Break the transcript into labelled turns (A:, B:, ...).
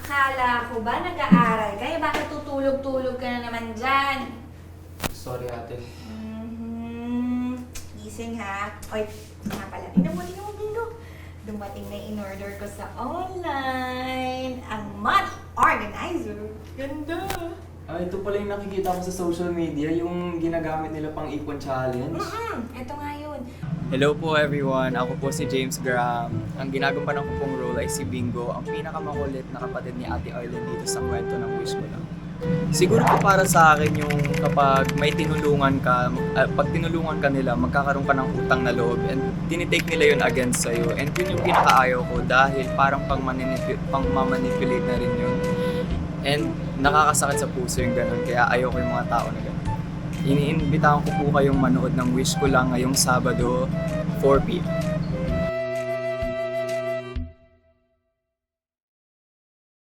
A: Akala ko ba nag-aaral ka? Bakit tutulog-tulog ka na naman dyan?
B: Sorry ate.
A: Gising ha. Oy, nga pala. Tingnan mo, Bingo. Dumating na in-order ko sa online. Ang money organizer. Ganda.
B: Ito pala yung nakikita ko sa social media, yung ginagamit nila pang ipon challenge.
A: Ito nga yun.
C: Hello po everyone, ako po si James Graham. Ang ginagampanan ko pong role ay si Bingo, ang pinakamakulit na kapatid ni Ate Arlen dito sa kwento ng Wish Ko Lang. Siguro po para sa akin yung kapag may tinulungan ka, pag tinulungan ka nila, magkakaroon ka ng utang na loob and tinitake nila yun against sa'yo. And yun yung pinakaayaw ko dahil parang pang-manipulate na rin yun. And nakakasakit sa puso yung ganun, kaya ayaw ko yung mga tao na ganun. Iniimbitahan ko po kayong manood ng Wish Ko Lang ngayong Sabado, 4 p.m.